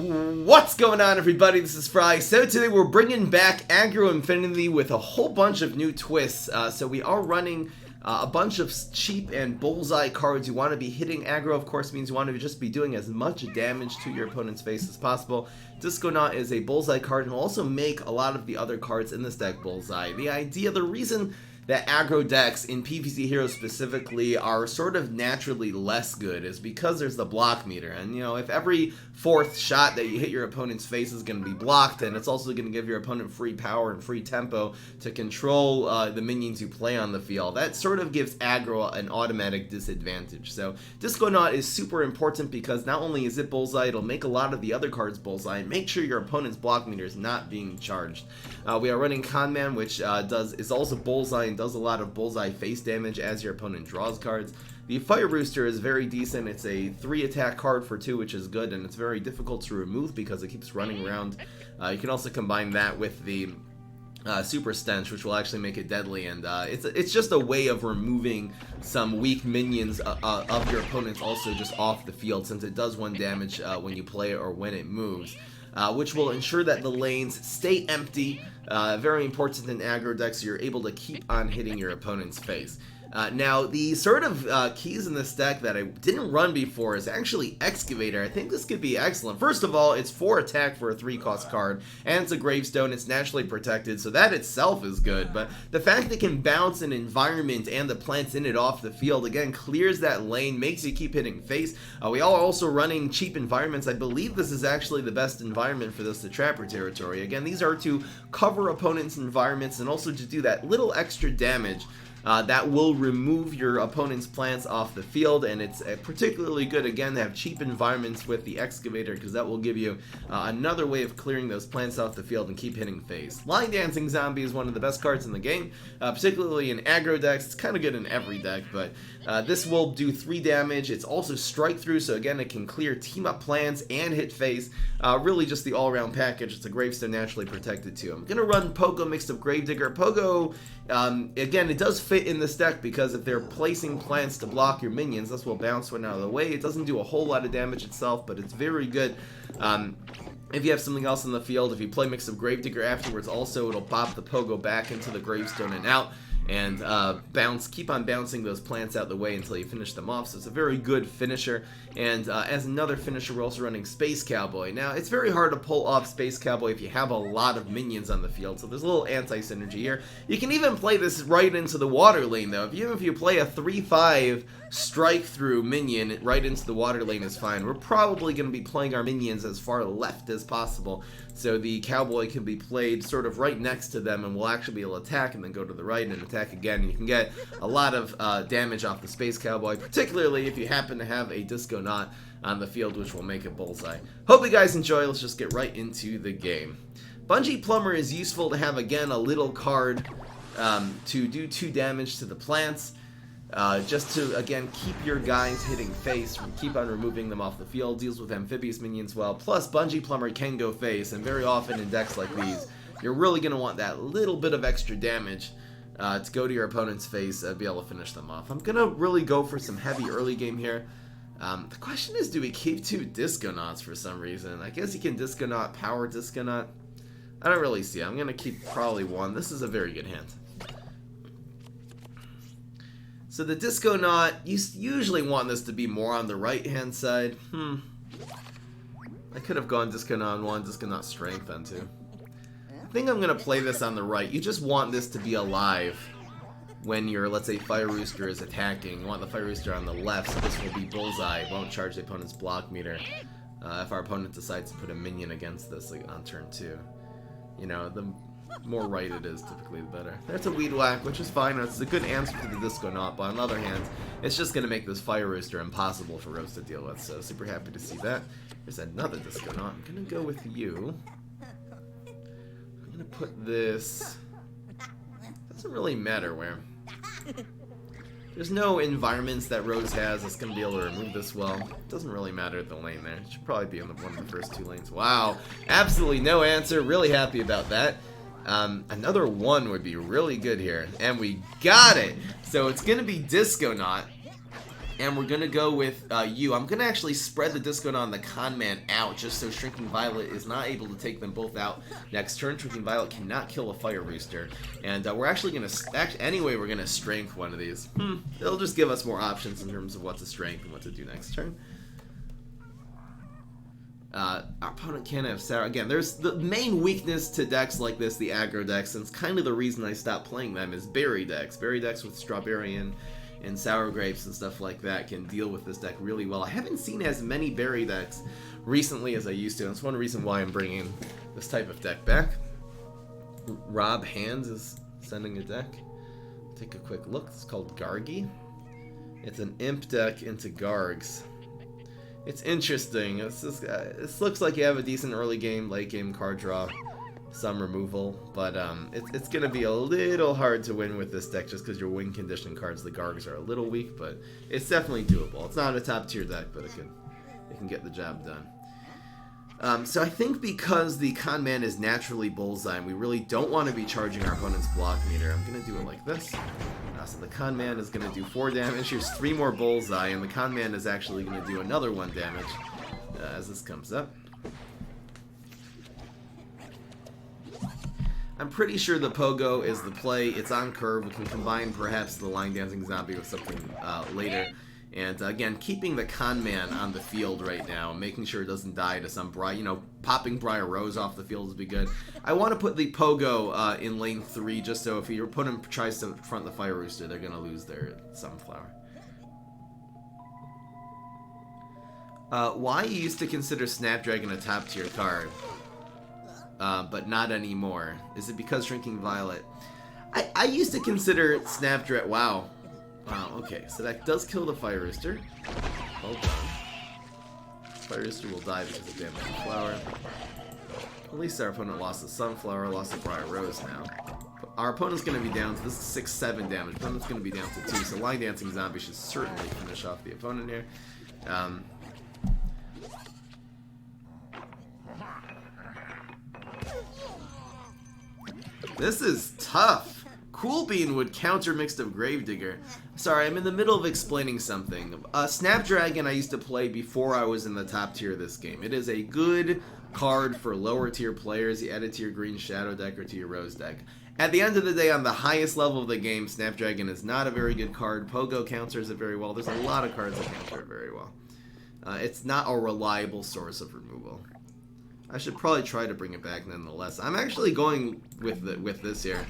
What's going on, everybody? This is Fry. So today we're bringing back Aggro Impfinity with a whole bunch of new twists. So we are running a bunch of cheap and bullseye cards. You want to be hitting aggro, of course, means you want to just be doing as much damage to your opponent's face as possible. Disconaut is a bullseye card and will also make a lot of the other cards in this deck bullseye. The reason that aggro decks in PvZ Heroes specifically are sort of naturally less good is because there's the block meter. And, you know, if every fourth shot that you hit your opponent's face is going to be blocked, and it's also going to give your opponent free power and free tempo to control the minions you play on the field, that sort of gives aggro an automatic disadvantage. So Disconaut is super important because not only is it bullseye, it'll make a lot of the other cards bullseye and make sure your opponent's block meter is not being charged. We are running Conman, which is also bullseye and does a lot of bullseye face damage as your opponent draws cards. The Fire Rooster is very decent. It's a 3 attack card for 2, which is good, and it's very difficult to remove because it keeps running around. You can also combine that with the Super Stench, which will actually make it deadly, and it's just a way of removing some weak minions of your opponents also just off the field, since it does 1 damage when you play it or when it moves. Which will ensure that the lanes stay empty. Very important in aggro decks, so you're able to keep on hitting your opponent's face. Now, the sort of keys in this deck that I didn't run before is actually Excavator. I think this could be excellent. First of all, it's 4 attack for a 3-cost card, and it's a gravestone. It's naturally protected, so that itself is good. But the fact it can bounce an environment and the plants in it off the field, again, clears that lane, makes you keep hitting face. We are also running cheap environments. I believe this is actually the best environment for this, the Trapper territory. Again, these are to cover opponents' environments and also to do that little extra damage that will remove your opponent's plants off the field, and it's particularly good, again, to have cheap environments with the Excavator, because that will give you another way of clearing those plants off the field and keep hitting face. Line Dancing Zombie is one of the best cards in the game, particularly in aggro decks. It's kind of good in every deck, but this will do 3 damage. It's also strike through, so again, it can clear team-up plants and hit face. Really just the all-around package. It's a gravestone naturally protected too. I'm going to run Pogo mixed up Gravedigger. Pogo, again, it does fit in this deck because if they're placing plants to block your minions, this will bounce one out of the way. It doesn't do a whole lot of damage itself, but it's very good. If you have something else in the field, if you play Mix of Gravedigger afterwards, also it'll pop the Pogo back into the gravestone and out, and keep on bouncing those plants out the way until you finish them off. So it's a very good finisher. And as another finisher, we're also running Space Cowboy. Now, it's very hard to pull off Space Cowboy if you have a lot of minions on the field, so there's a little anti-synergy here. You can even play this right into the water lane, though. Even if you play a 3/5 strike through minion right into the water lane is fine. We're probably going to be playing our minions as far left as possible, so the Cowboy can be played sort of right next to them, and we'll actually be able to attack and then go to the right and attack again. And you can get a lot of damage off the Space Cowboy, particularly if you happen to have a Disconaut on the field, which will make it bullseye. Hope you guys enjoy. Let's just get right into the game. Bungee Plumber is useful to have, again, a little card to do 2 damage to the plants. Just to, again, keep your guys hitting face, keep on removing them off the field, deals with amphibious minions well, plus Bungee Plumber can go face, and very often in decks like these, you're really going to want that little bit of extra damage to go to your opponent's face and be able to finish them off. I'm going to really go for some heavy early game here. The question is, do we keep 2 Disconauts for some reason? I guess you can Disconaut, power Disconaut. I don't really see it. I'm going to keep probably 1. This is a very good hand. So the Disconaut, you usually want this to be more on the right-hand side. I could have gone Disconaut on 1, Disconaut Strength on 2. I think I'm going to play this on the right. You just want this to be alive when your, let's say, Fire Rooster is attacking. You want the Fire Rooster on the left, so this will be bullseye. It won't charge the opponent's block meter. If our opponent decides to put a minion against this on turn 2. You know, the more right it is, typically the better. There's a Weed Whack, which is fine. It's a good answer to the Disconaut, but on the other hand, it's just going to make this Fire Rooster impossible for Rose to deal with, so super happy to see that. There's another Disconaut. I'm going to go with you. I'm going to put this... Doesn't really matter where. There's no environments that Rose has that's going to be able to remove this well. Doesn't really matter the lane there. It should probably be in one of the first 2 lanes. Wow, absolutely no answer. Really happy about that. Another 1 would be really good here. And we got it! So it's going to be Disconaut. And we're going to go with you. I'm going to actually spread the Disco on the Conman out just so Shrinking Violet is not able to take them both out next turn. Shrinking Violet cannot kill a Fire Rooster. And we're actually going to... Anyway, we're going to Strength one of these. It'll just give us more options in terms of what to Strength and what to do next turn. Our opponent can't have Sour. Again, there's the main weakness to decks like this, the aggro decks, and it's kind of the reason I stopped playing them, is berry decks. Berry decks with Strawberry and Sour Grapes and stuff like that can deal with this deck really well. I haven't seen as many berry decks recently as I used to, and that's one reason why I'm bringing this type of deck back. Rob Hands is sending a deck. Take a quick look. It's called Gargi. It's an Imp deck into Gargs. It's interesting. This looks like you have a decent early game, late game card draw, some removal, but it's going to be a little hard to win with this deck just because your win condition cards, the Gargs, are a little weak, but it's definitely doable. It's not a top tier deck, but it can get the job done. So I think because the Conman is naturally Bullseye, and we really don't want to be charging our opponent's block meter, I'm going to do it like this. So the Conman is going to do 4 damage. Here's 3 more Bullseye, and the Conman is actually going to do another 1 damage as this comes up. I'm pretty sure the Pogo is the play. It's on curve. We can combine perhaps the Line Dancing Zombie with something later. And again, keeping the Conman on the field right now, making sure it doesn't die to some popping Briar Rose off the field would be good. I want to put the Pogo in lane 3 just so if your opponent tries to front the Fire Rooster, they're going to lose their Sunflower. Why you used to consider Snapdragon a top tier card, but not anymore? Is it because Shrinking Violet? I used to consider Snapdragon... Wow, okay, so that does kill the Fire Rooster. Well done. Fire Rooster will die because of damage to Flower. At least our opponent lost the Sunflower, lost the Briar Rose now. Our opponent's going to be down to this is 6-7 damage. Opponent's going to be down to 2, so Line Dancing Zombie should certainly finish off the opponent here. This is tough. Cool Bean would counter Mixed Up Gravedigger. Sorry, I'm in the middle of explaining something. Snapdragon I used to play before I was in the top tier of this game. It is a good card for lower tier players. You add it to your Green Shadow deck or to your Rose deck. At the end of the day, on the highest level of the game, Snapdragon is not a very good card. Pogo counters it very well. There's a lot of cards that counter it very well. It's not a reliable source of removal. I should probably try to bring it back nonetheless. I'm actually going with this here.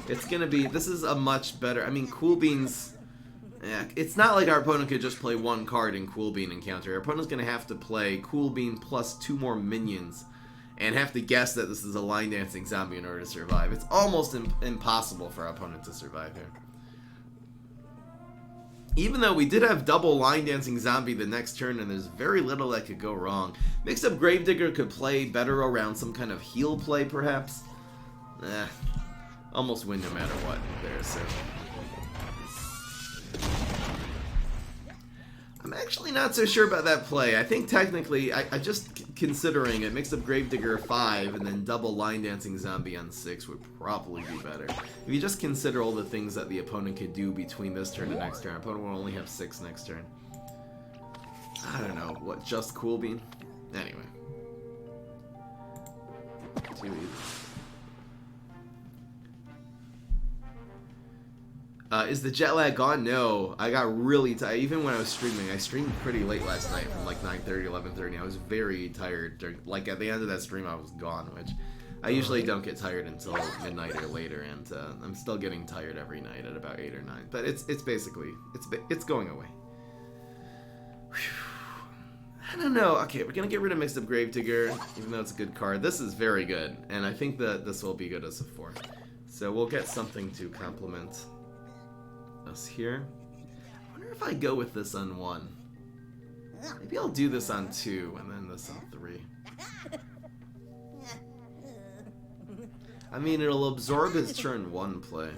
It's gonna be... This is a much better... I mean, Cool Bean's... Yeah, it's not like our opponent could just play 1 card in Cool Bean and counter. Our opponent's gonna have to play Cool Bean plus 2 more minions and have to guess that this is a Line Dancing Zombie in order to survive. It's almost impossible for our opponent to survive here. Even though we did have double Line Dancing Zombie the next turn, and there's very little that could go wrong. Mixed Up Gravedigger could play better around some kind of heal play, perhaps. Almost win no matter what there, so... I'm actually not so sure about that play. I think technically, I just considering it, Mixed Up Gravedigger 5 and then double Line Dancing Zombie on 6 would probably be better. If you just consider all the things that the opponent could do between this turn and next turn, our opponent will only have 6 next turn. I don't know, what, just Cool Bean? Anyway. Too easy. Is the jet lag gone? No, I got really tired. Even when I was streaming, I streamed pretty late last night from like 9:30, 11:30. I was very tired. Like at the end of that stream, I was gone, which I usually don't get tired until midnight or later, and I'm still getting tired every night at about 8 or 9. But it's basically it's going away. Whew. I don't know. Okay, we're gonna get rid of Mixed Up Gravedigger, even though it's a good card. This is very good, and I think that this will be good as a 4. So we'll get something to complement us here. I wonder if I go with this on 1. Maybe I'll do this on 2 and then this on 3. I mean, it'll absorb his turn 1 play.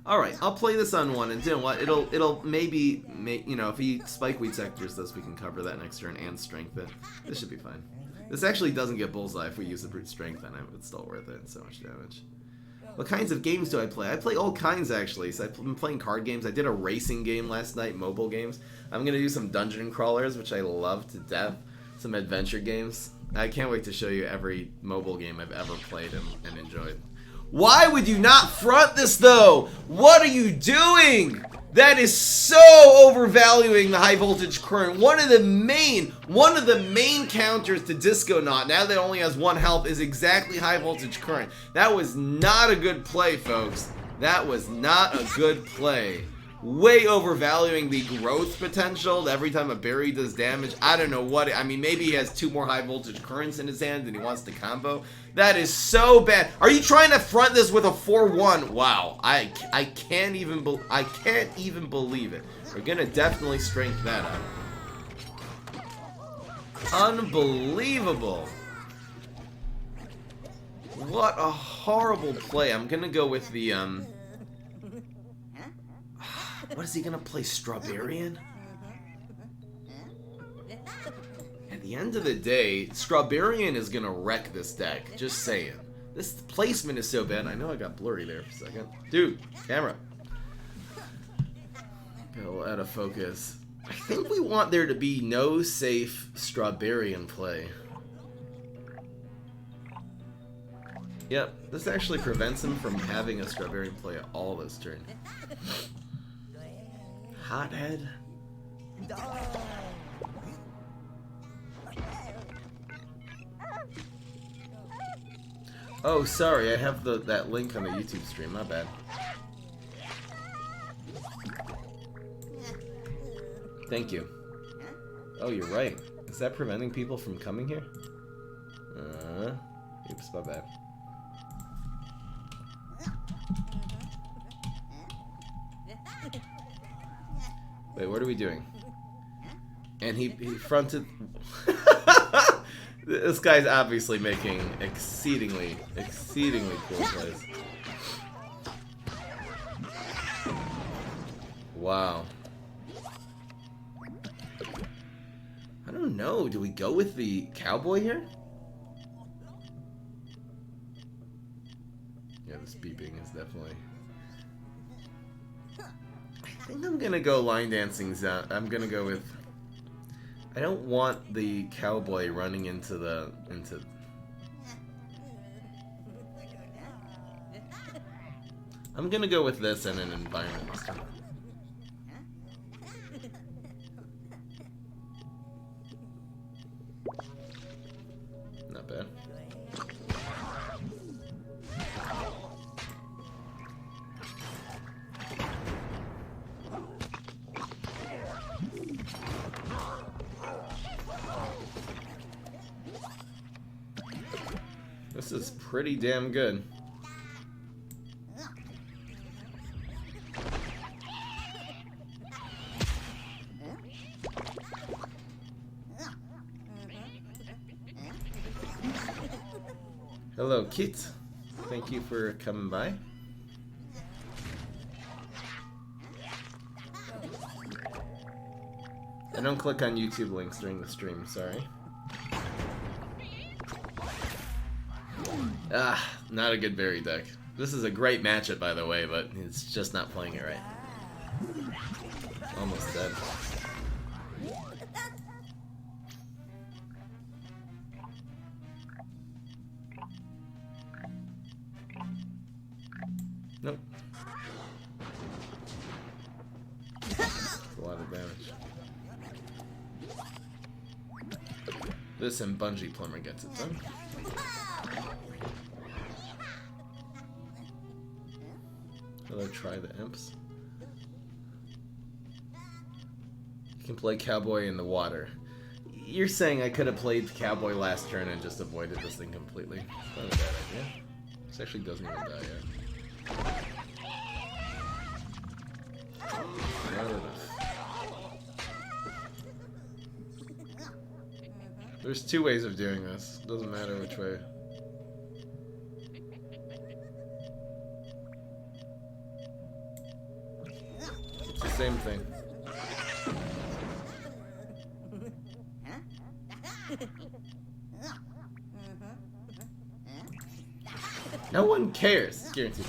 Alright, I'll play this on 1, and you know what, it'll maybe, you know, if he Spikeweed sectors this, we can cover that next turn and strength it. This should be fine. This actually doesn't get Bullseye if we use the Brute Strength, and it's still worth it, so much damage. What kinds of games do I play? I play all kinds, actually. So I've been playing card games. I did a racing game last night, mobile games. I'm going to do some dungeon crawlers, which I love to death. Some adventure games. I can't wait to show you every mobile game I've ever played and enjoyed. Why would you not front this, though? What are you doing? That is so overvaluing the high voltage current. One of the main counters to Disco Knot, now that it only has 1 health, is exactly high voltage current. That was not a good play, folks. That was not a good play. Way overvaluing the growth potential every time a berry does damage. I don't know what I mean, maybe he has 2 more high voltage currents in his hand and he wants to combo. That is so bad. Are you trying to front this with a 4-1? Wow, I can't even believe it. We're gonna definitely strength that up. Unbelievable. What a horrible play. I'm gonna go with the what is he gonna play, Strawberrian? At the end of the day, Strawberrian is gonna wreck this deck. Just saying. This placement is so bad. I know I got blurry there for a second. Dude, camera. Go out of focus. I think we want there to be no safe Strawberrian play. Yep, this actually prevents him from having a Strawberrian play at all this turn. Hothead. Oh, sorry, I have that link on the YouTube stream, my bad. Thank you. Oh, you're right. Is that preventing people from coming here? Oops, my bad. Wait, what are we doing? And he fronted... This guy's obviously making exceedingly cool plays. Wow. I don't know. Do we go with the cowboy here? Yeah, this beeping is definitely... I think I'm gonna go line dancing zone. I'm gonna go with... I don't want the cowboy running into the... I'm gonna go with this and an environment this time. Not bad. This is pretty damn good. Hello, Kit. Thank you for coming by. I don't click on YouTube links during the stream, sorry. Ah, not a good berry deck. This is a great matchup, by the way, but it's just not playing it right. Almost dead. Nope. That's a lot of damage. This and Bungee Plumber gets it done. I'll try the imps. You can play cowboy in the water. You're saying I could have played cowboy last turn and just avoided this thing completely. It's not a bad idea. This actually doesn't even die yet. Not enough. There's 2 ways of doing this. Doesn't matter which way. It's the same thing. No one cares. It's guaranteed.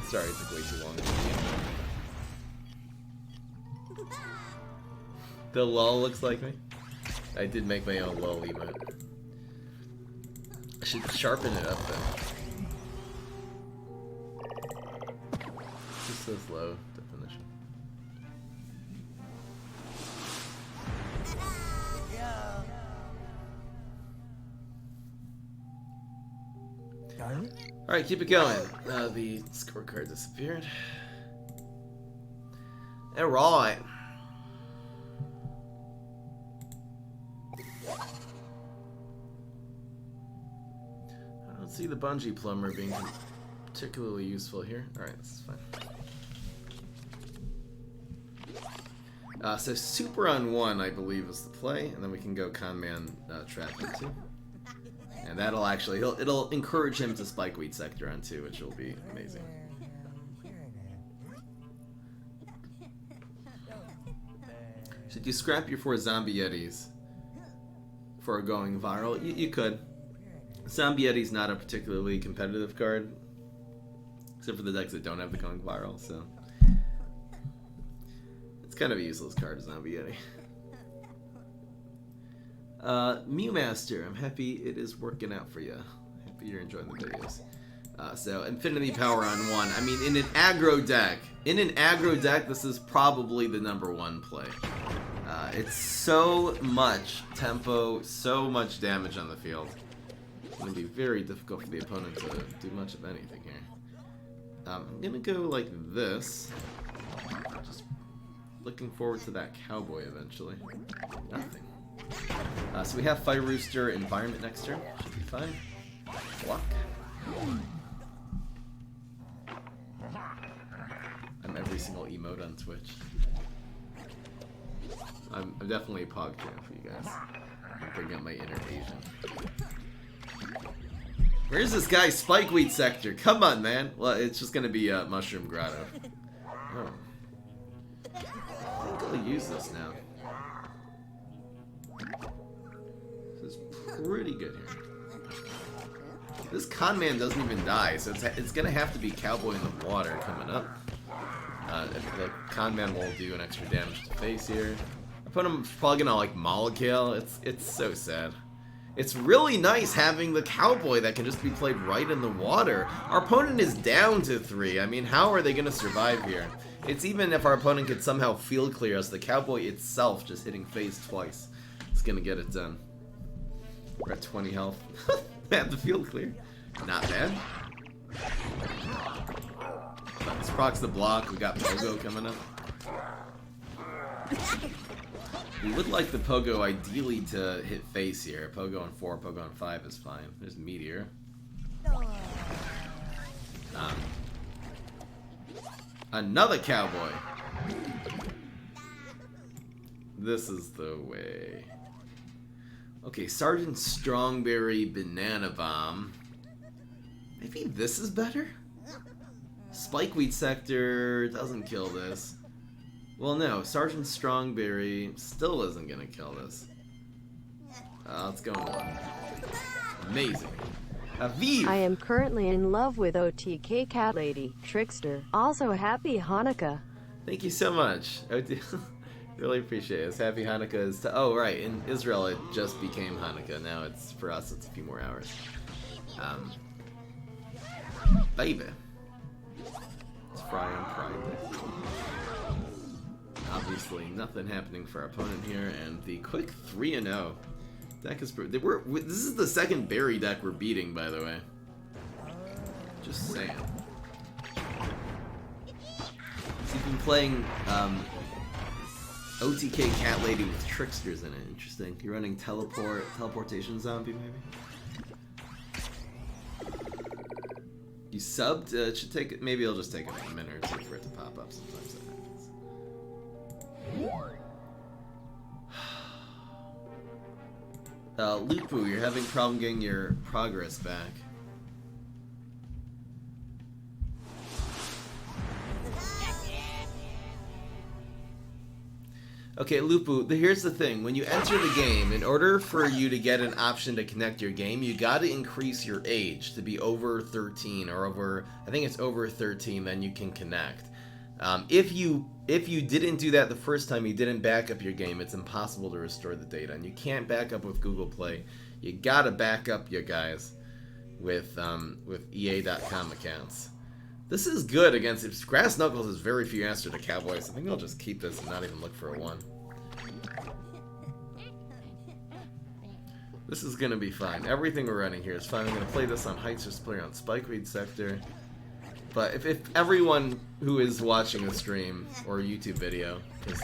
Sorry, it took way too long. The lol looks like me. I did make my own lol emote. I should sharpen it up though. Just this low definition. Alright, keep it going. The scorecard disappeared. Alright. I don't see the bungee plumber being particularly useful here. Alright, this is fine. So super on 1, I believe, is the play, and then we can go conman trap on 2. And that'll actually, it'll encourage him to spike weed sector on 2, which will be amazing. Should you scrap your 4 zombie yetis for going viral? You could. Zombie yeti's not a particularly competitive card, except for the decks that don't have the going viral, so it's kind of a useless card, zombie yeti. Mew Master, I'm happy it is working out for you. Happy you're enjoying the videos. So Infinity Power on 1. I mean, in an aggro deck, this is probably the #1 play. It's so much tempo, so much damage on the field. It's going to be very difficult for the opponent to do much of anything here. I'm going to go like this. Just looking forward to that cowboy eventually. Nothing. So we have Fire Rooster Environment next turn. Should be fine. Block. I'm every single emote on Twitch. I'm definitely a Pog fan for you guys. I'm bringing up my inner Asian. Where's this guy Spikeweed Sector? Come on, man. Well, it's just gonna be Mushroom Grotto. Oh. I think I'll use this now. This is pretty good here. This Conman doesn't even die, so it's gonna have to be Cowboy in the Water coming up. The Conman will do an extra damage to face here. Opponent's probably gonna like Molecule. It's so sad. It's really nice having the Cowboy that can just be played right in the water. Our opponent is down to 3. I mean, how are they gonna survive here? It's even if our opponent could somehow field clear us, the Cowboy itself just hitting face twice. It's gonna get it done. We're at 20 health. Have the field clear. Not bad. This procs the block. We got Pogo coming up. We would like the Pogo ideally to hit face here. Pogo on 4, Pogo on 5 is fine. There's Meteor. Another Cowboy. This is the way. Okay, Sergeant Strongberry Banana Bomb. Maybe this is better? Spikeweed Sector doesn't kill this. Well, no, Sergeant Strongberry still isn't gonna kill this. Let's go on. Amazing. Aviv! I am currently in love with OTK Cat Lady, Trickster. Also, happy Hanukkah. Thank you so much. Really appreciate it. It's happy Hanukkah is to. Oh, right. In Israel, it just became Hanukkah. Now it's for us. It's a few more hours. Baby. It's Fry on Pride. Obviously, nothing happening for our opponent here, and the quick 3-0 deck is. This is the second Berry deck we're beating, by the way. Just saying. So you've been playing OTK Cat Lady with Tricksters in it. Interesting. You're running teleportation zombie, maybe. You subbed. It should take. Maybe it'll just take a minute or 2 for it to pop up. Sometimes that happens. Lupu, you're having a problem getting your progress back. Okay, Lupu, here's the thing. When you enter the game, in order for you to get an option to connect your game, you got to increase your age to be over 13 or over, I think it's over 13, then you can connect. If you didn't do that the first time, you didn't back up your game, it's impossible to restore the data. And you can't back up with Google Play. You got to back up, you guys, with EA.com accounts. This is good against... Grass Knuckles has very few answers to Cowboys. I think I'll just keep this and not even look for a 1. This is going to be fine. Everything we're running here is fine. I'm going to play this on Heights, just play on Spike Reed Sector. But if everyone who is watching the stream or a YouTube video, because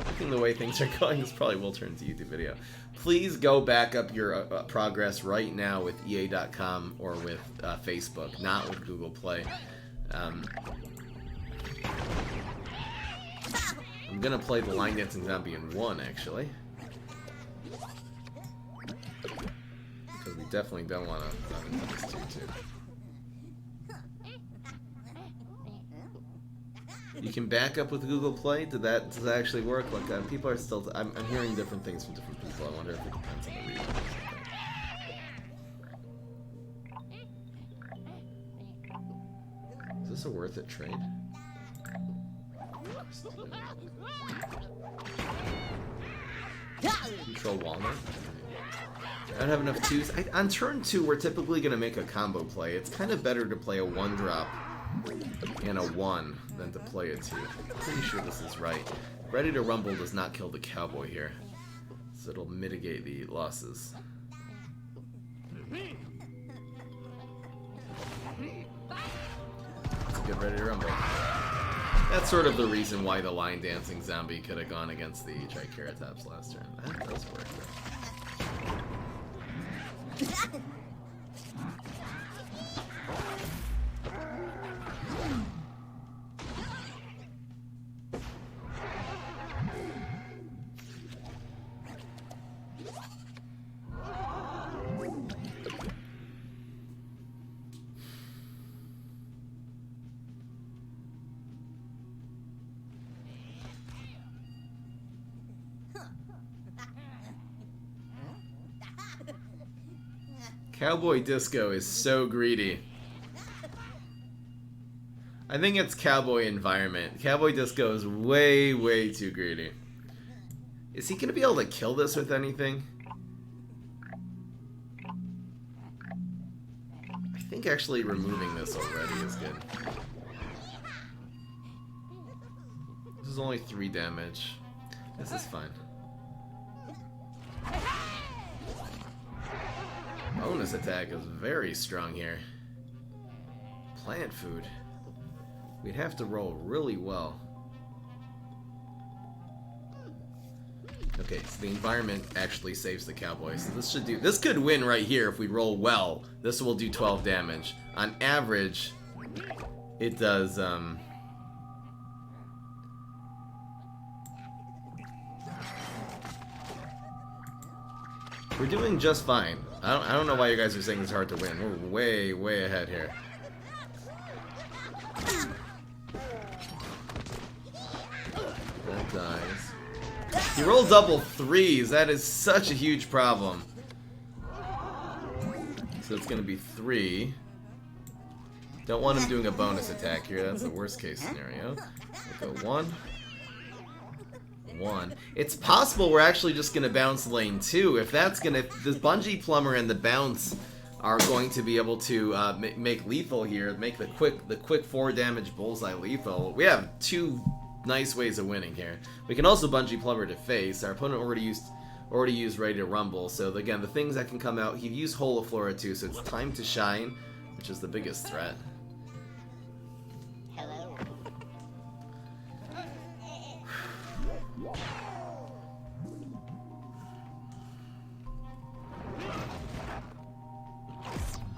looking the way things are going, this probably will turn into YouTube video, please go back up your progress right now with EA.com or with Facebook, not with Google Play. I'm gonna play the Line Dancing Zombie in 1, actually, because we definitely don't want to run into this 2-2. You can back up with Google Play. Does that actually work? Like, people are still. I'm hearing different things from different people. I wonder if it depends on the region. Is this a worth it trade? Control Walnut. I don't have enough 2s. On turn 2, we're typically going to make a combo play. It's kind of better to play a 1-drop and a 1 than to play a 2. I'm pretty sure this is right. Ready to Rumble does not kill the Cowboy here, so it'll mitigate the losses. Let's get Ready to Rumble. That's sort of the reason why the Line Dancing Zombie could have gone against the Triceratops last turn. That does work. Cowboy Disco is so greedy. I think it's Cowboy Environment. Cowboy Disco is way, way too greedy. Is he going to be able to kill this with anything? I think actually removing this already is good. This is only 3 damage. This is fine. Bonus attack is very strong here. Plant food. We'd have to roll really well. Okay, so the environment actually saves the Cowboy. So this could win right here if we roll well. This will do 12 damage. On average, it does we're doing just fine. I don't know why you guys are saying it's hard to win. We're way, way ahead here. That dies. He rolled double 3s. That is such a huge problem. So it's going to be 3. Don't want him doing a bonus attack here. That's the worst case scenario. We'll go 1. 1. It's possible we're actually just going to bounce lane 2. If that's going to... The Bungee Plumber and the bounce are going to be able to make lethal here. Make the quick 4 damage bullseye lethal. We have 2 nice ways of winning here. We can also Bungee Plumber to face. Our opponent already used Ready to Rumble. So again, the things that can come out... He used Holoflora too, so it's time to shine, which is the biggest threat.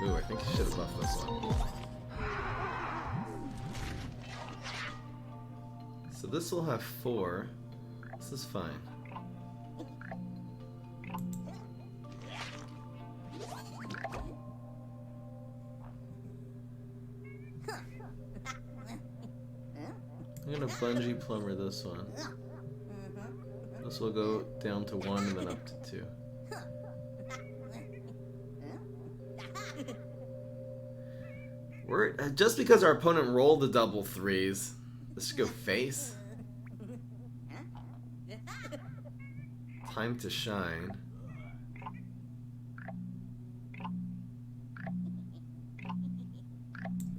Ooh, I think you should have buffed this one. So this will have 4. This is fine. I'm gonna Bungee Plumber this one. This will go down to 1 and then up to 2. We're just because our opponent rolled the double 3s. Let's just go face. Time to shine.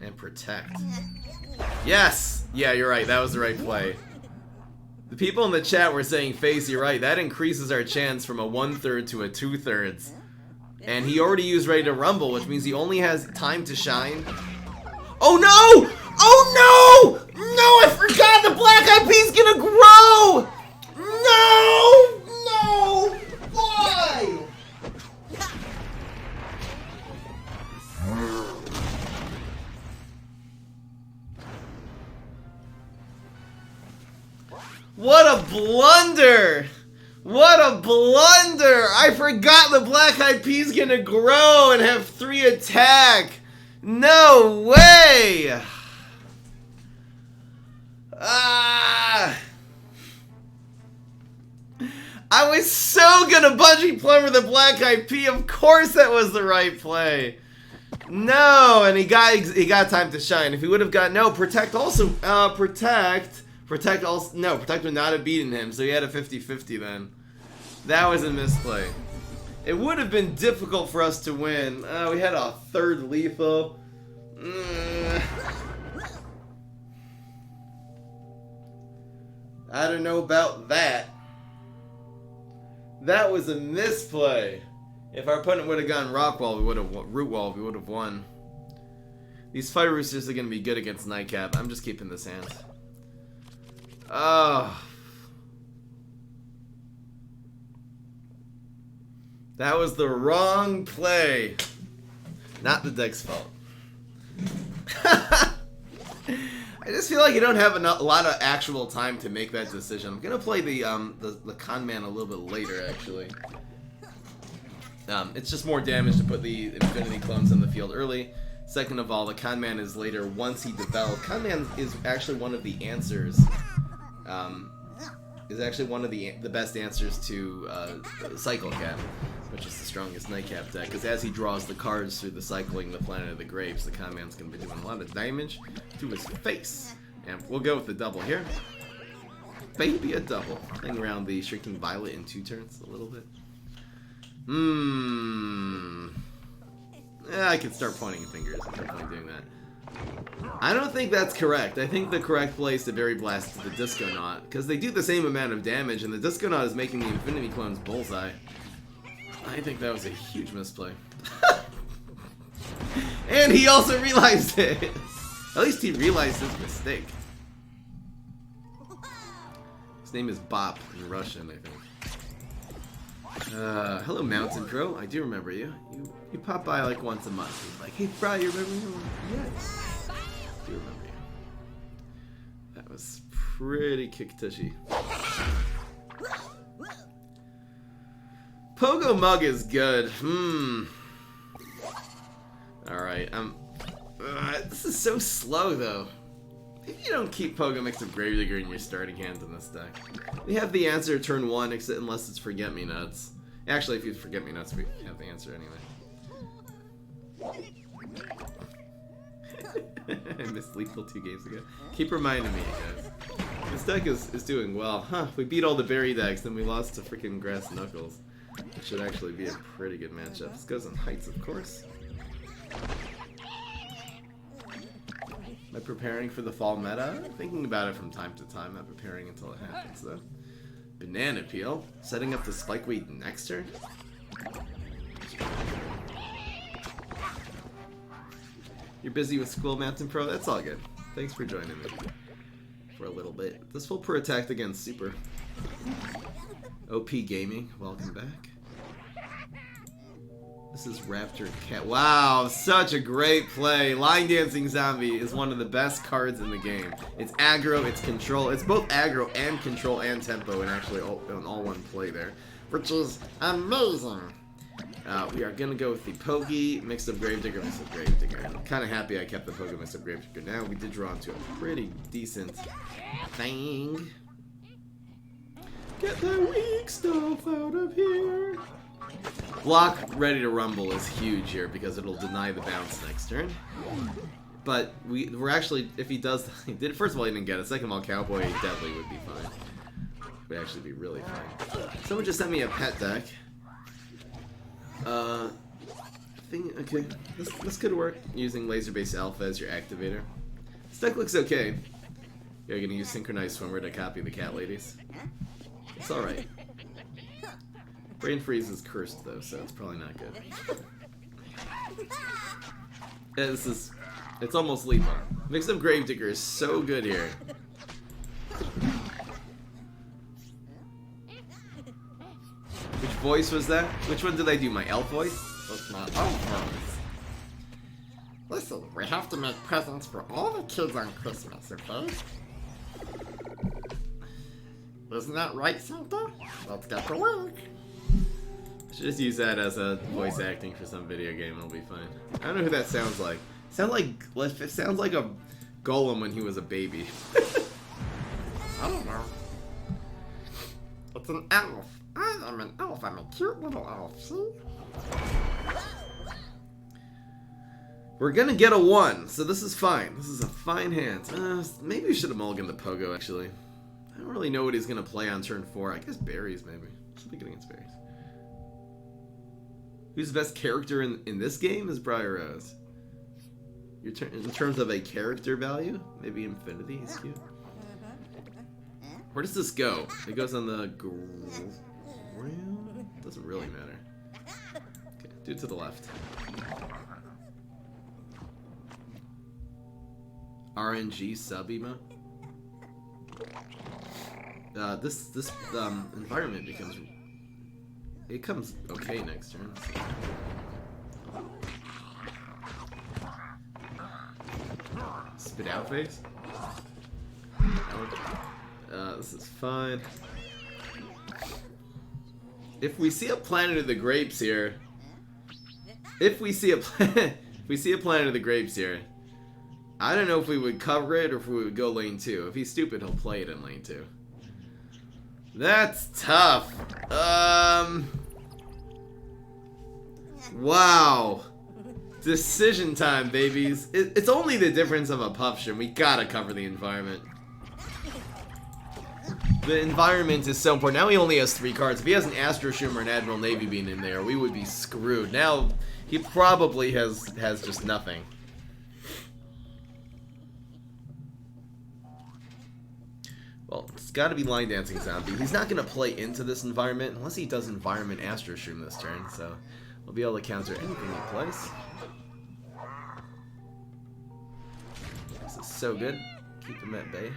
And protect. Yes! Yeah, you're right. That was the right play. The people in the chat were saying face, you're right. That increases our chance from a 1/3 to a 2/3. And he already used Ready to Rumble, which means he only has time to shine. Oh no! Oh no! No, I forgot the Black Eyed Peas gonna grow! No! No! Why? What a blunder! What a blunder! I forgot the Black Eyed Peas gonna grow and have 3 attack! No way! Ah! I was so gonna bungee plumber the Black Eyed Pea. Of course that was the right play. No, and he got time to shine. If he would have got protect also protect also protect would not have beaten him, so he had a 50-50 then. That was a misplay. It would have been difficult for us to win. We had a 3rd lethal. I don't know about that. That was a misplay. If our opponent would have gone root wall, we would have won. These fire roosters are gonna be good against Nightcap. I'm just keeping this hand. Oh. That was the wrong play. Not the deck's fault. I just feel like you don't have a lot of actual time to make that decision. I'm gonna play the con man a little bit later, actually. It's just more damage to put the Impfinity clones in the field early. Second of all, the con man is later once he develops. Con man is actually one of the answers. Is actually one of the best answers to Cycle Cap, which is the strongest Nightcap deck. Because as he draws the cards through the cycling the Planet of the Grapes, the con man's gonna be doing a lot of damage to his face. And we'll go with the double here. Maybe a double. Playing around the Shrieking Violet in 2 turns a little bit. Yeah, I can start pointing fingers. I'm definitely doing that. I don't think that's correct. I think the correct play is to Berry Blast to the Disconaut, because they do the same amount of damage, and the Disconaut is making the Impfinity clones bullseye. I think that was a huge misplay. And he also realized it! At least he realized his mistake. His name is Bop in Russian, I think. Hello Mountain Pro, I do remember you. You pop by like once a month. He's like, hey Fry, you remember me? Yes. I do remember you. That was pretty kick-tushy. Pogo Mug is good. Alright, this is so slow though. Maybe you don't keep Pogo Mix of Gravedigger in your starting hand in this deck. We have the answer turn 1, except unless it's Forget-Me-Nuts. Actually, if you Forget-Me-Nuts, we have the answer anyway. I missed Lethal 2 games ago. Keep reminding me, guys. This deck is doing well. Huh, we beat all the berry decks, then we lost to freaking Grass Knuckles. It should actually be a pretty good matchup. This goes on Heights, of course. Am I preparing for the fall meta? I'm thinking about it from time to time, not preparing until it happens, though. Banana Peel. Setting up the Spikeweed next turn? You're busy with school, Mountain Pro? That's all good. Thanks for joining me for a little bit. This will protect against Super. OP Gaming, welcome back. This is Raptor Cat. Wow, such a great play. Line Dancing Zombie is one of the best cards in the game. It's aggro, it's control. It's both aggro and control and tempo, and actually all one play there, which is amazing. We are gonna go with the Pokey, Mixed Up Gravedigger, Mixed Up Gravedigger. I'm kind of happy I kept the Pokey, Mixed Up Gravedigger. Now we did draw into a pretty decent thing. Get the weak stuff out of here. Block Ready to Rumble is huge here because it'll deny the bounce next turn. But we're actually, if he does, he did. First of all, he didn't get it. Second of all, Cowboy Deadly would be fine. Would actually be really fine. Someone just sent me a pet deck. Okay, this could work. Using Laser-Based Alpha as your activator. This deck looks okay. You're gonna use Synchronized Swimmer to copy the cat ladies. It's alright. Brain Freeze is cursed though, so it's probably not good. Yeah, it's almost lethal. Mix Up Gravedigger is so good here. Which voice was that? Which one did I do? My elf voice? It's my elf voice. Listen, we have to make presents for all the kids on Christmas, okay? Isn't that right, Santa? Let's get to work. I should just use that as a voice acting for some video game. It'll be fine. I don't know who that sounds like. It sounds like a golem when he was a baby. I don't know. It's an elf. I am an elf. I'm a cute little elf, see? We're gonna get a 1, so this is fine. This is a fine hand. Maybe we should have mulliganed the Pogo, actually. I don't really know what he's gonna play on turn 4. I guess berries, maybe. Should be good against berries. Who's the best character in this game is Briar Rose. In terms of a character value, maybe Impfinity is cute. Where does this go? It goes on the ground? Doesn't really matter. Okay, do it to the left. RNG sub emote. This environment becomes okay next turn. Spit out phase. This is fine. If we see a Planet of the Grapes here, if we see a Planet of the Grapes here, I don't know if we would cover it or if we would go lane 2. If he's stupid, he'll play it in lane 2. That's tough. Wow. Decision time, babies. It's only the difference of a puff shroom. We gotta cover the environment. The environment is so important. Now he only has 3 cards. If he has an Astro Shroom or an Admiral Navy Bean in there, we would be screwed. Now, he probably has just nothing. Well, it's got to be Line Dancing Zombie. He's not going to play into this environment unless he does Environment Astro Shroom this turn, so we'll be able to counter anything he plays. This is so good. Keep him at bay.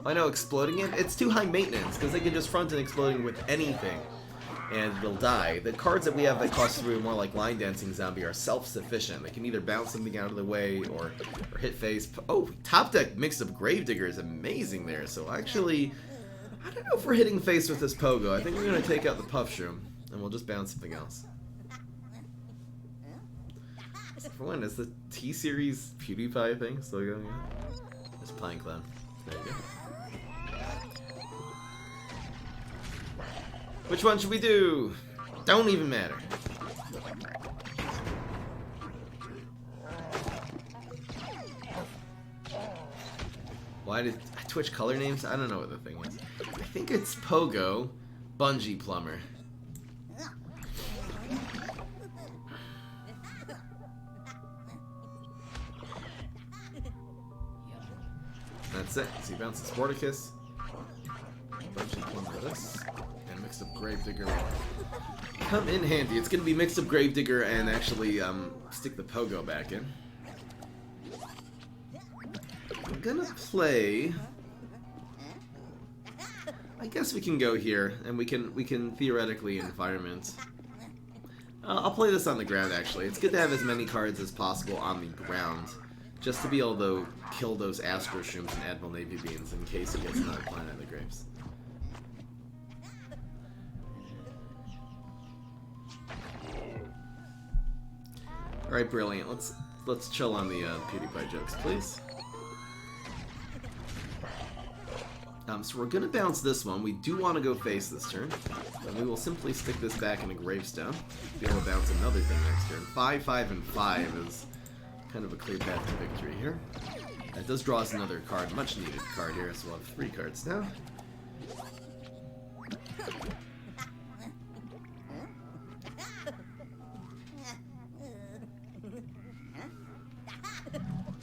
I know exploding it, it's too high maintenance because they can just front and exploding with anything and they'll die. The cards that we have that cost 3 more like Line Dancing Zombie are self-sufficient. They can either bounce something out of the way or hit face. Oh, top deck Mix Up Gravedigger is amazing there. So actually, I don't know if we're hitting face with this Pogo. I think we're going to take out the Puff Shroom and we'll just bounce something else. For one, is the T-Series PewDiePie thing still going on? There's Plank Clown. There you go. Which one should we do? Don't even matter. Why did I Twitch color names? I don't know what the thing is. I think it's Pogo, Bungee Plumber. That's it. So he bounces Sporticus. Bungee Plumber this. And Mixed Up Gravedigger will come in handy. It's going to be Mixed Up Gravedigger and actually stick the Pogo back in. I'm going to play... I guess we can go here, and we can theoretically environment. I'll play this on the ground, actually. It's good to have as many cards as possible on the ground, just to be able to kill those Astro Shrooms and Admiral Navy Beans in case he gets another Planet of the Grapes. Alright, brilliant. Let's chill on the PewDiePie jokes, please. So we're going to bounce this one. We do want to go face this turn. And we will simply stick this back in a gravestone. Be able to bounce another thing next turn. 5, 5, and 5 is kind of a clear path to victory here. That does draw us another card, much needed card here, so we'll have 3 cards now.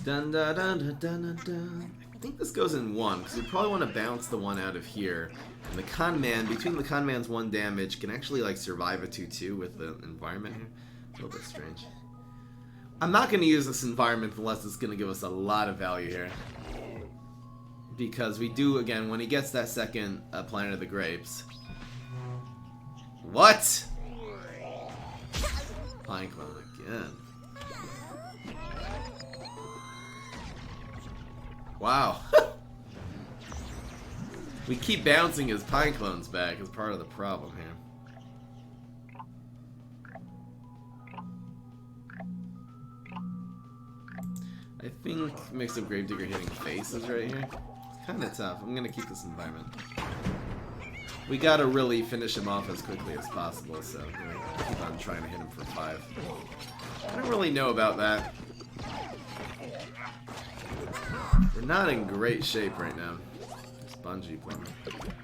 Dun dun dun dun dun dun. I think this goes in 1, because we probably want to bounce the one out of here. And the con man, between the con man's 1 damage, can actually like survive a 2/2 with the environment here. A little bit strange. I'm not going to use this environment unless it's going to give us a lot of value here. Because we do, again, when he gets that second Planet of the Grapes. What? Pine Clone again. Wow. We keep bouncing his Pine Clones back as part of the problem here. I think mix of Gravedigger hitting faces right here. It's kind of tough. I'm going to keep this environment. We got to really finish him off as quickly as possible, so I'm going to keep on trying to hit him for 5. I don't really know about that. We're not in great shape right now. Just bungee plumber.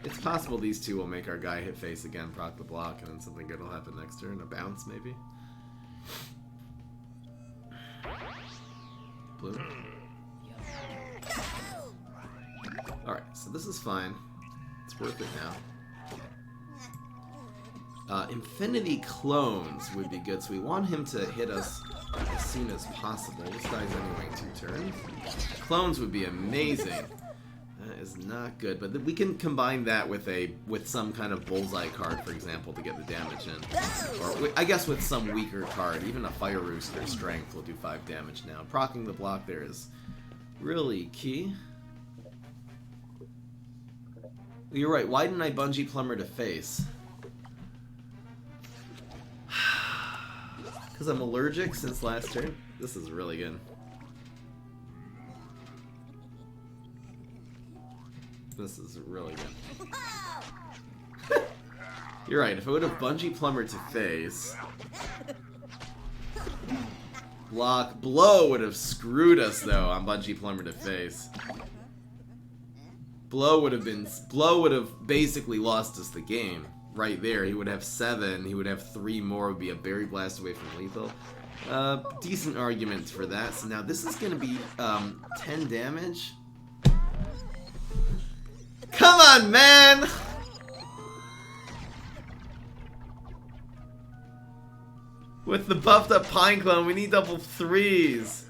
It's possible these two will make our guy hit face again, proc the block, and then something good will happen next turn. A bounce, maybe? Blue. Alright, so this is fine. It's worth it now. Infinity clones would be good, so we want him to hit us as soon as possible. This guy's only waiting 2 turns. Clones would be amazing. That is not good, but we can combine that with some kind of bullseye card, for example, to get the damage in. Or I guess with some weaker card, even a Fire Rooster Strength will do 5 damage now. Proccing the block there is really key. You're right. Why didn't I bungee plumber to face? Because I'm allergic since last turn. This is really good. This is really good. You're right. If I would have bungee plumber to face, blow would have screwed us though on bungee plumber to face. Blow would have basically lost us the game. Right there, he would have 7, he would have 3 more, would be a Berry Blast away from lethal. Decent arguments for that. So now this is going to be 10 damage. Come on, man! With the buffed up Pine Clone, we need double 3s.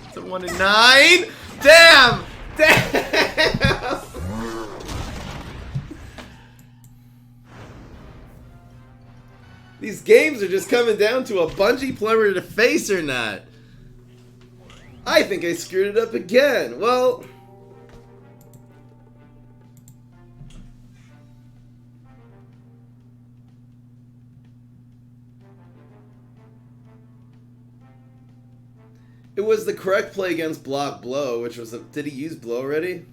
It's a 1 in 9. Damn! Damn! These games are just coming down to a bungee plumber to face or not. I think I screwed it up again. Well, it was the correct play against block blow, which was did he use blow already?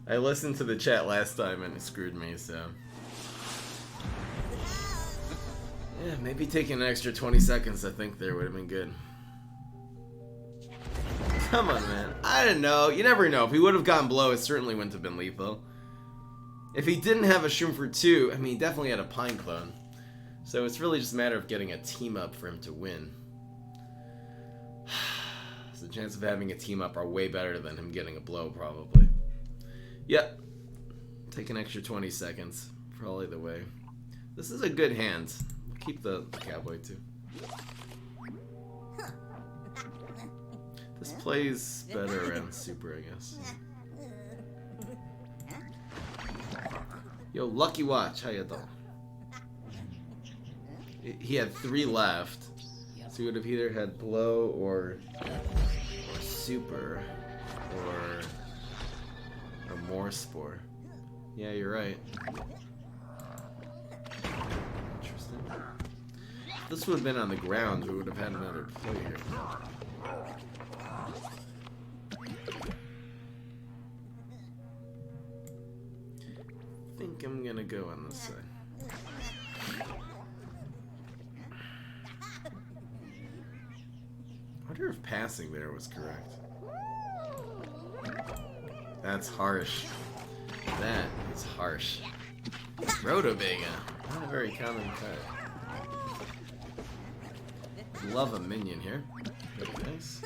I listened to the chat last time and it screwed me, so. Yeah, maybe taking an extra 20 seconds I think there would have been good. Come on, man. I don't know. You never know. If he would have gotten blow, it certainly wouldn't have been lethal. If he didn't have a Shroom for 2, I mean, he definitely had a Pine Clone. So it's really just a matter of getting a team up for him to win. So the chances of having a team up are way better than him getting a blow, probably. Yep. Take an extra 20 seconds. Probably the way. This is a good hand. We'll keep the cowboy too. This plays better around super, I guess. Yo, Lucky Watch, how you doing? He had 3 left, so he would have either had blow or super or more spore. Yeah, you're right. Interesting. If this would have been on the ground, we would have had another play here. I think I'm gonna go on this side. I wonder if passing there was correct. That's harsh. That is harsh. Rotobega. Not a very common card. Love a minion here. Very nice.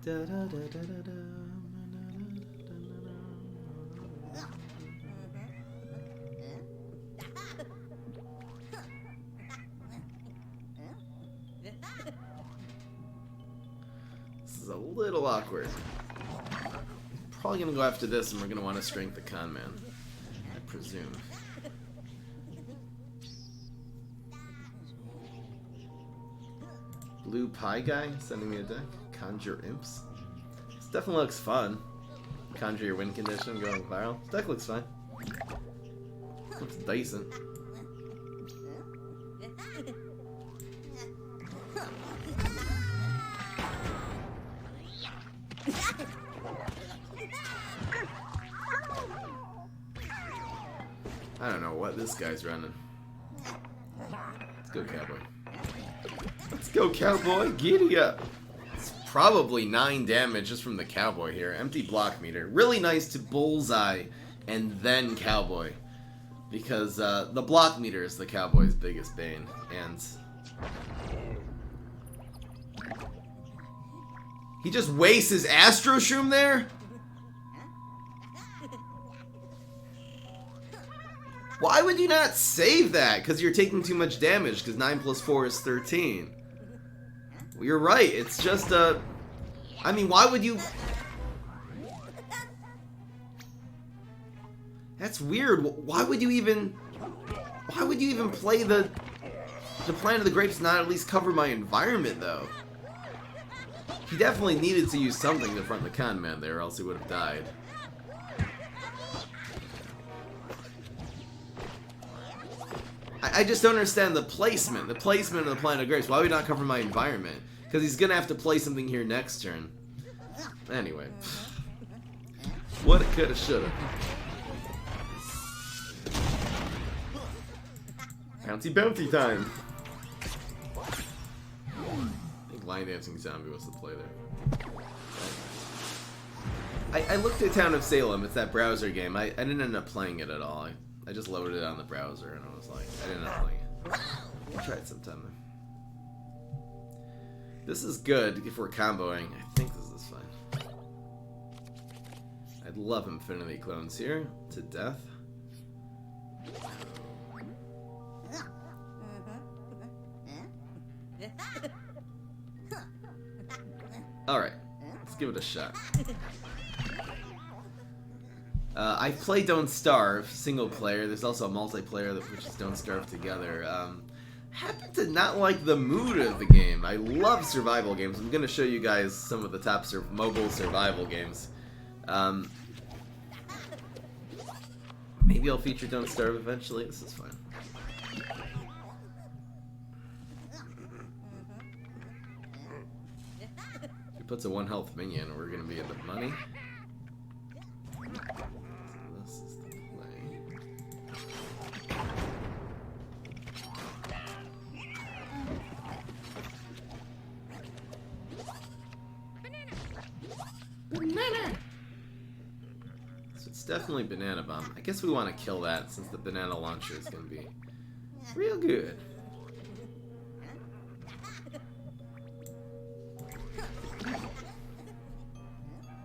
Da, da, da, da, da, da. This is a little awkward. Probably gonna go after this, and we're gonna want to strength the con man, I presume. Blue pie guy sending me a deck. Conjure imps. This definitely looks fun. Conjure your win condition, going viral. This deck looks fine. Looks decent. I don't know what this guy's running. Let's go, cowboy. Let's go, cowboy. Giddy up. It's probably 9 damage just from the cowboy here. Empty block meter. Really nice to bullseye and then cowboy. Because the block meter is the cowboy's biggest bane. And he just wastes his Astro Shroom there? Why would you not save that? Because you're taking too much damage, because 9 plus 4 is 13. Well, you're right, it's just a... I mean, why would you... That's weird. Why would you even... Why would you even play the Planet of the Grapes not at least cover my environment, though? He definitely needed to use something to front the con man there, or else he would have died. I just don't understand the placement. The placement of the Planet of Grapes. Why would he not cover my environment? Because he's going to have to play something here next turn. Anyway. What it coulda, shoulda. Bouncy bounty time. I think Line Dancing Zombie was the play there. I looked at Town of Salem. It's that browser game. I didn't end up playing it at all. I just loaded it on the browser and I was like, I didn't end up playing it. We'll try it sometime then. This is good if we're comboing. I think this is fine. I'd love Impfinity clones here to death. Alright, let's give it a shot. I play Don't Starve, single player. There's also a multiplayer which is Don't Starve together. Happen to not like the mood of the game. I love survival games. I'm going to show you guys some of the top mobile survival games. Maybe I'll feature Don't Starve eventually. This is fun. He puts a 1 health minion, we're going to be in the money. Banana! So it's definitely Banana Bomb. I guess we want to kill that since the banana launcher is going to be real good.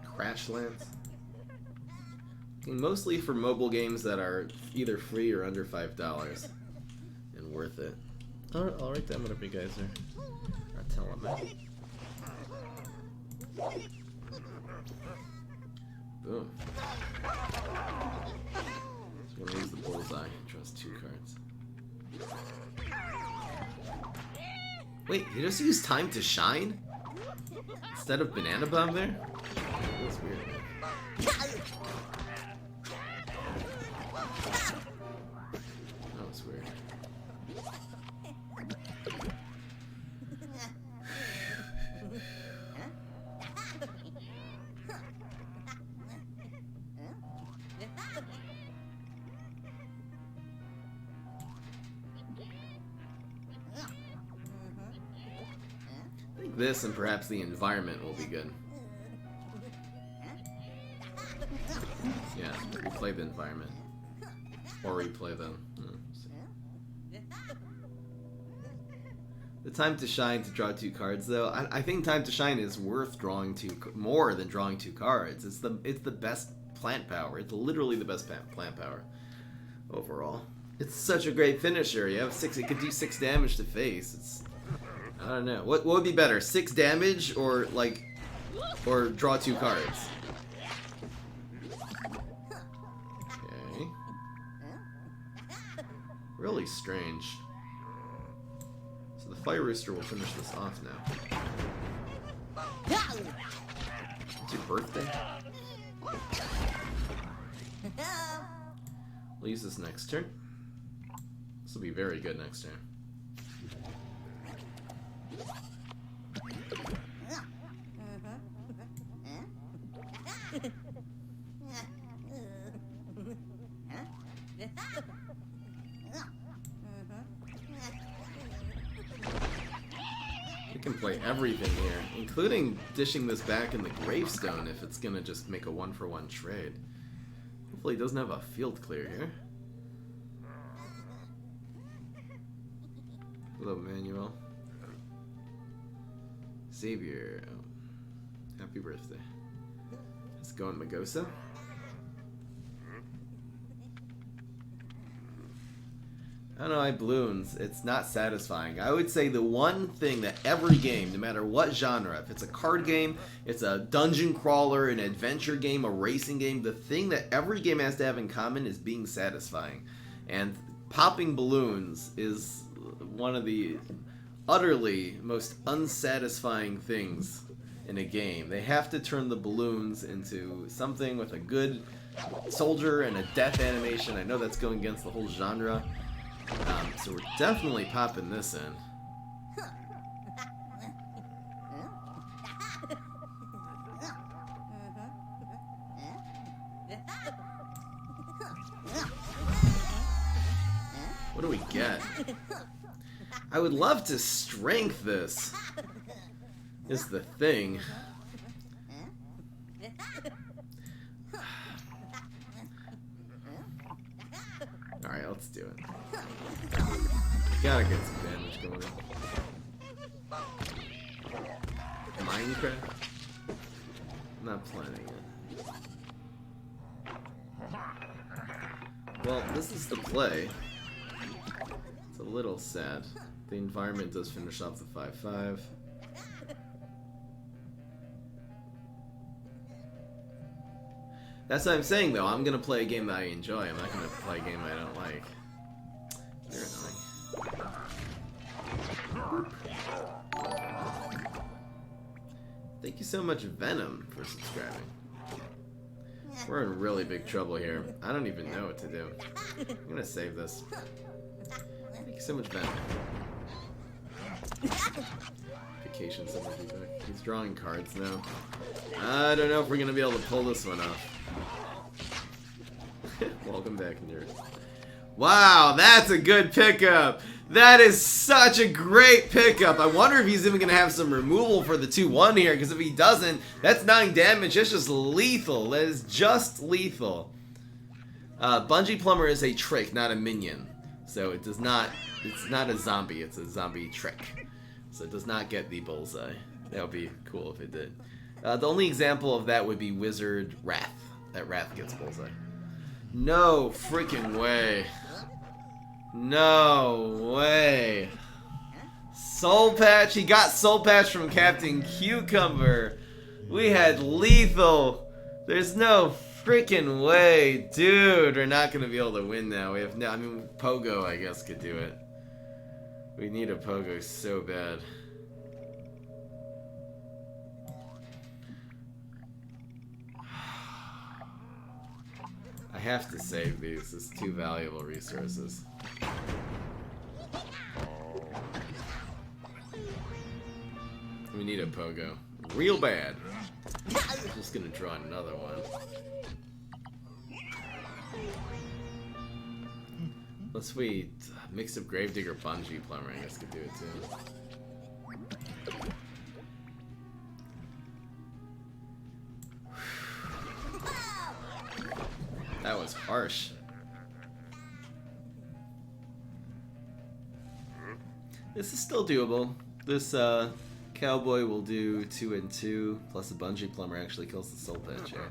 Crash Lance. Mostly for mobile games that are either free or under $5 and worth it. I'll write down whatever you guys are. Or tell them. Boom. Just gonna lose the bullseye. Trust 2 cards. Wait, you just used Time to Shine? Instead of Banana Bomb there? That's weird. this and perhaps the environment will be good. Yeah, replay the environment. Or replay the... The time to shine to draw 2 cards, though, I think time to shine is worth drawing more than drawing 2 cards. It's the best plant power. It's literally the best plant power overall. It's such a great finisher. You have 6. It could do 6 damage to face. It's, I don't know. What would be better, 6 damage or draw 2 cards? Okay. Really strange. So the Fire Rooster will finish this off now. It's your birthday? We'll use this next turn. This will be very good next turn. We can play everything here, including dishing this back in the gravestone if it's gonna just make a 1-for-1 trade. Hopefully he doesn't have a field clear here. Hello, Manuel. Xavier. Oh. Happy birthday. Let's go on Magosa. I don't know, I balloons. It's not satisfying. I would say the one thing that every game, no matter what genre, if it's a card game, it's a dungeon crawler, an adventure game, a racing game, the thing that every game has to have in common is being satisfying. And popping balloons is one of the utterly most unsatisfying things in a game. They have to turn the balloons into something with a good soldier and a death animation. I know that's going against the whole genre. So we're definitely popping this in. What do we get? I would love to strength this. Is the thing. Alright, let's do it. Gotta get some damage going on. Minecraft? Not planning it. Well, this is the play. It's a little sad. The environment does finish off the 5/5. That's what I'm saying, though. I'm gonna play a game that I enjoy. I'm not gonna play a game I don't like. You're annoying. Thank you so much, Venom, for subscribing. We're in really big trouble here. I don't even know what to do. I'm gonna save this. Thank you so much, Venom. Vacation somebody back. He's drawing cards now. I don't know if we're gonna be able to pull this one off. Welcome back, nerd. Wow, that's a good pickup. That is such a great pickup. I wonder if he's even going to have some removal for the 2/1 here, because if he doesn't, that's 9 damage. That's just lethal. That is just lethal. Bungee Plumber is a trick, not a minion. So it does not, it's not a zombie, it's a zombie trick. So it does not get the bullseye. That would be cool if it did. The only example of that would be Wizard Wrath. That Wrath gets bullseye. No freaking way. No way. Soul Patch. He got Soul Patch from Captain Cucumber. We had lethal. There's no freaking way. Dude, we're not going to be able to win now. We have no, I mean, Pogo, I guess, could do it. We need a Pogo so bad. I have to save these. It's 2 valuable resources. We need a Pogo. Real bad. I'm just gonna draw another one. Let's wait. Mix of Gravedigger, Bungee Plumber, I guess could do it too. That was harsh. This is still doable. This cowboy will do 2 and 2, plus a bungee plumber actually kills the soul patch here.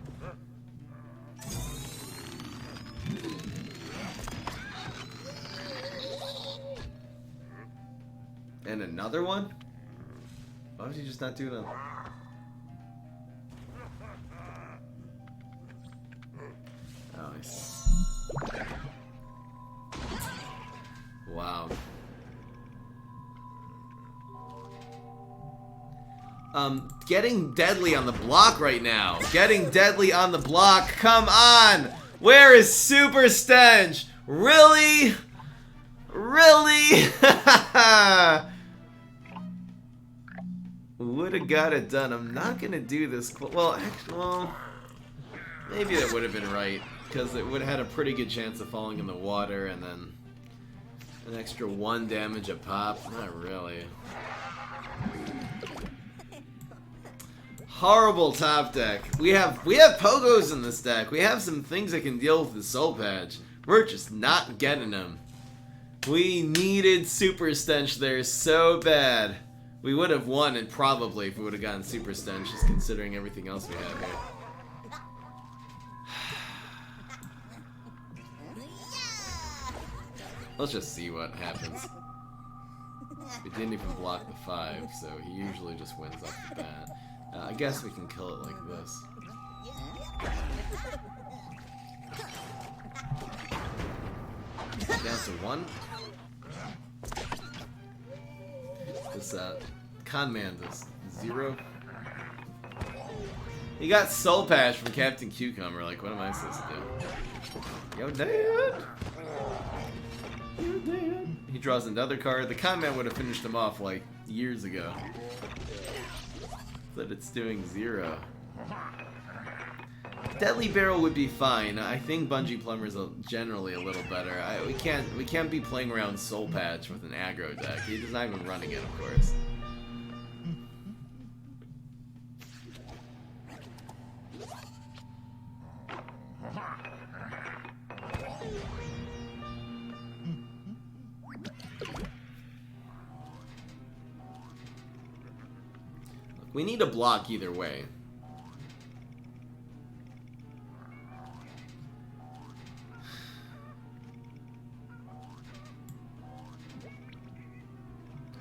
And another one? Why would you just not do them? Oh, I see. Wow. Getting deadly on the block right now. Getting deadly on the block. Come on! Where is Super Stench? Really? Really? Would have got it done. I'm not gonna do this. Well, actually, well, maybe that would have been right, because it would have had a pretty good chance of falling in the water, and then an extra 1 damage a pop. Not really. Horrible top deck. We have pogos in this deck. We have some things that can deal with the soul patch. We're just not getting them. We needed Super Stench there so bad. We would have won, and probably if we would have gotten Super Stench, just considering everything else we have here. Let's just see what happens. We didn't even block the 5, so he usually just wins off the bat. I guess we can kill it like this. Down to 1. This con man does 0. He got soul patch from Captain Cucumber. Like, what am I supposed to do? Yo, Dad! Yo, Dad! He draws another card. The con man would have finished him off like years ago. But it's doing 0. Deadly Barrel would be fine. I think Bungee Plumber's generally a little better. We can't be playing around Soul Patch with an aggro deck. He's not even running it, of course. We need a block either way.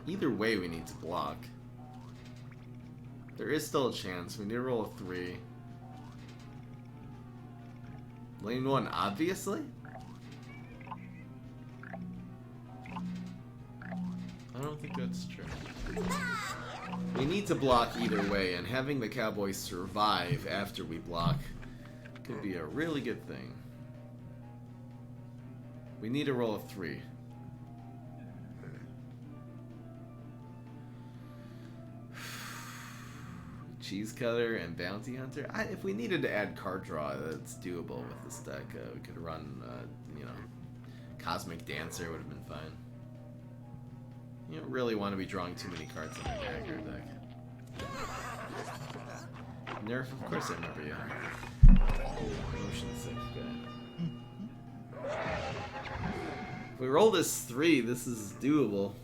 Either way we need to block. There is still a chance. We need to roll a 3. Lane 1, obviously? I don't think that's true. We need to block either way, and having the Cowboys survive after we block could be a really good thing. We need to roll a 3. Cheese Cutter and Bounty Hunter. If we needed to add card draw, that's doable with this deck. We could run, you know, Cosmic Dancer would have been fine. You don't really want to be drawing too many cards in your aggro deck. Nerf, of course I remember you. Motion sick, good. If we roll this 3, this is doable.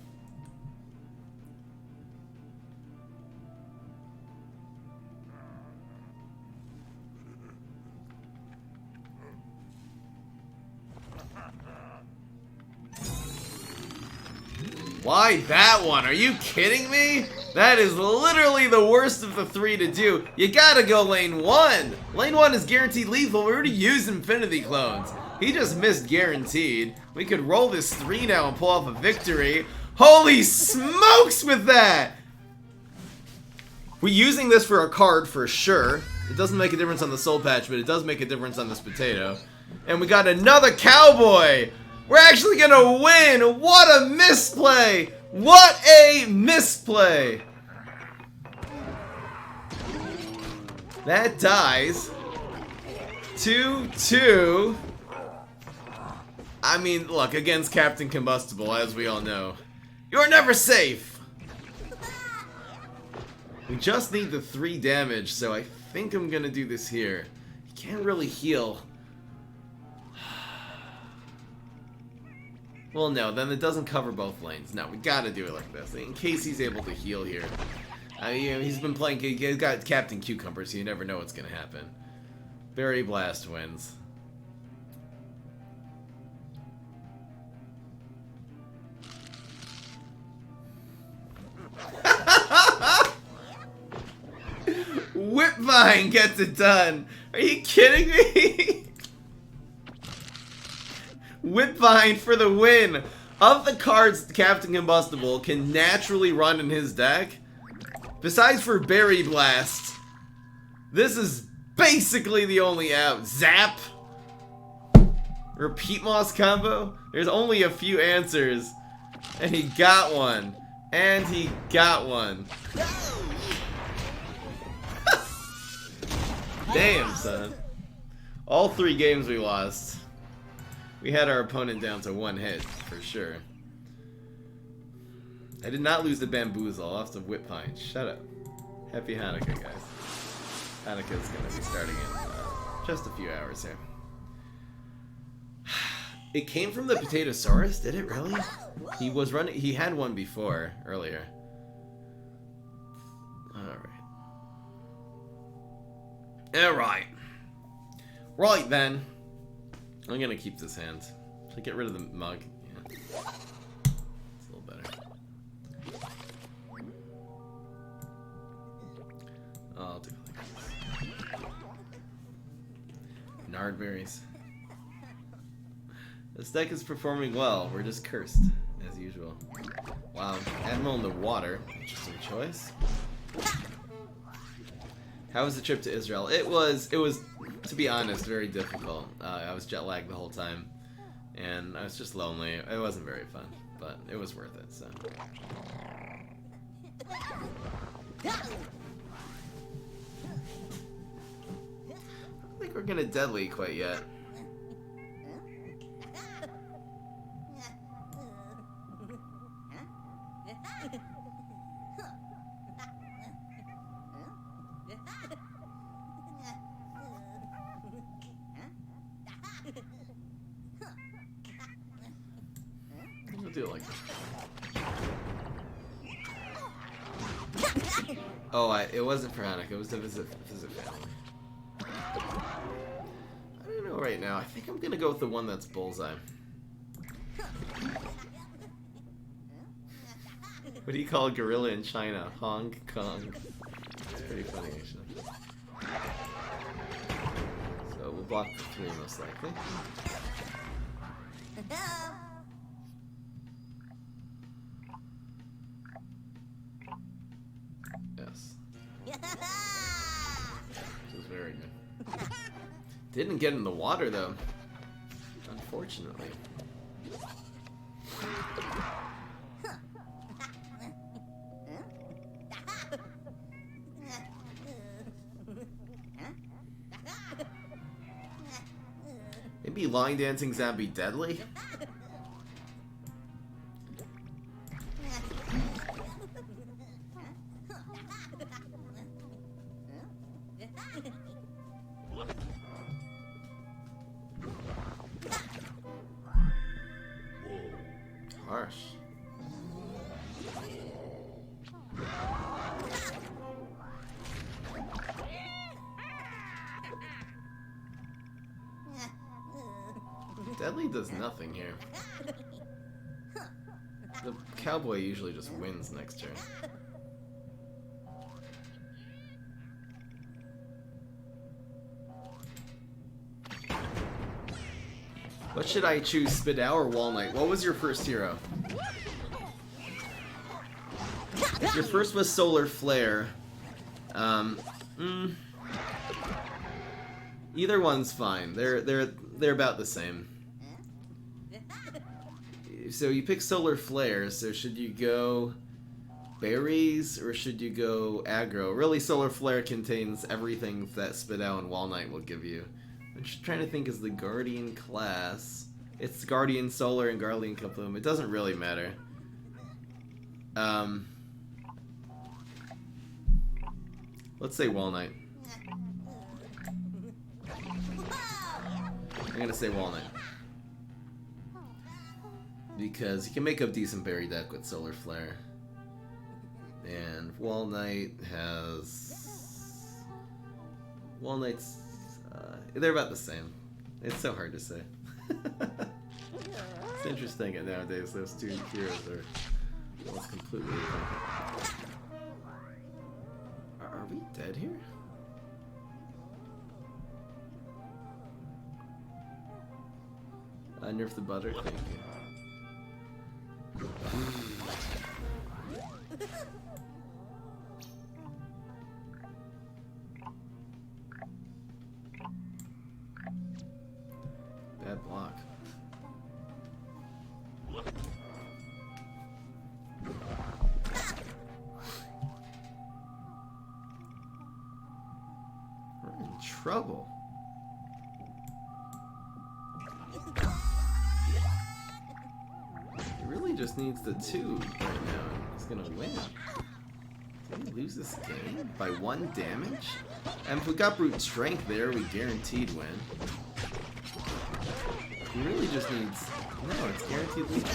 Why that one? Are you kidding me? That is literally the worst of the 3 to do. You gotta go lane 1. Lane 1 is guaranteed lethal. We already used Impfinity clones. He just missed guaranteed. We could roll this 3 now and pull off a victory. Holy smokes with that! We're using this for a card for sure. It doesn't make a difference on the soul patch, but it does make a difference on this potato. And we got another cowboy! We're actually gonna win! What a misplay! What a misplay! That dies. 2-2. I mean, look, against Captain Combustible, as we all know, you're never safe! We just need the 3 damage, so I think I'm gonna do this here. You can't really heal. Well, no, then it doesn't cover both lanes. No, we gotta do it like this. In case he's able to heal here. I mean, you know, he's been playing, he's got Captain Cucumber, so you never know what's gonna happen. Berry Blast wins. Whipvine gets it done. Are you kidding me? Whipvine for the win. Of the cards Captain Combustible can naturally run in his deck, besides for Berry Blast, this is basically the only out. Zap? Repeat Moss combo? There's only a few answers. And he got one. And he got one. Damn, son. All 3 games we lost. We had our opponent down to 1 hit, for sure. I did not lose the Bamboozle. I'll have to Whipvine. Shut up. Happy Hanukkah, guys. Hanukkah's gonna be starting in just a few hours here. It came from the Potatosaurus, did it really? He was running. He had one before, earlier. Alright. Right then. I'm gonna keep this hand. Should I get rid of the mug? Yeah. It's a little better. Oh, I'll do it like this. Nardberries. This deck is performing well. We're just cursed, as usual. Wow. Admiral in the water. Interesting choice. How was the trip to Israel? It was, to be honest, very difficult. I was jet lagged the whole time, and I was just lonely. It wasn't very fun, but it was worth it, so. I don't think we're gonna deadly quite yet. We'll do it like this. Oh, it wasn't for Hanukkah. It was to visit family. I don't know right now. I think I'm gonna go with the one that's Bullseye. What do you call a gorilla in China? Hong Kong. It's pretty funny, actually. So we'll block the 3 most likely. Yes. This is very good. Didn't get in the water though, unfortunately. Maybe line dancing zombie deadly? Harsh. Deadly does nothing here. The cowboy usually just wins next turn. What should I choose, Spidau or Walnut? What was your first hero? Your first was Solar Flare. Either one's fine. They're about the same. So you pick Solar Flare, so should you go Berries or should you go Aggro? Really, Solar Flare contains everything that Spidau and Walnut will give you. I'm just trying to think, is the Guardian class. It's Guardian Solar and Guardian Kabloom. It doesn't really matter. Let's say Walnut. I'm gonna say Walnut. because he can make up decent berry deck with Solar Flare. And Wall Knight has... Wall Knight's... they're about the same. It's so hard to say. It's interesting that nowadays those two heroes are almost completely different. Are we dead here? Nerf the butter, thank you. Bad block. We're in trouble. He really just needs the 2 right now. He's gonna win. Did he lose this game by 1 damage? And if we got brute strength there, we guaranteed win. He really just needs... No, it's guaranteed lead.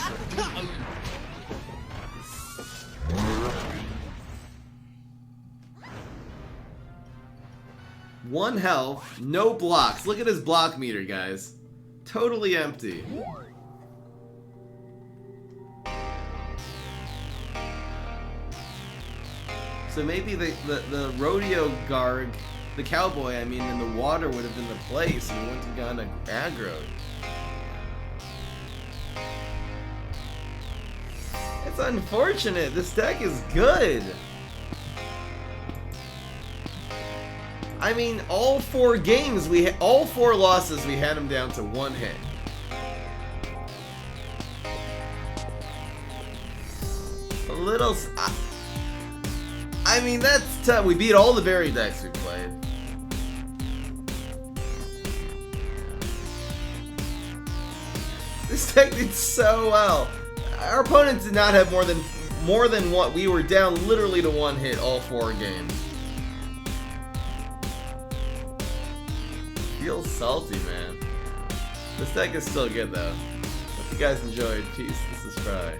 One health, no blocks. Look at his block meter, guys. Totally empty. So maybe the rodeo guard, the cowboy, I mean, in the water would have been the place, and he wouldn't have gone aggro. It's unfortunate. This deck is good. I mean, all 4 games, all 4 losses, we had him down to 1 hit. A little... I mean, that's tough. We beat all the berry decks we played. This deck did so well. Our opponents did not have more than what we were down literally to 1 hit all 4 games. Feels salty, man. This deck is still good though. Hope you guys enjoyed. Peace. This is Fry.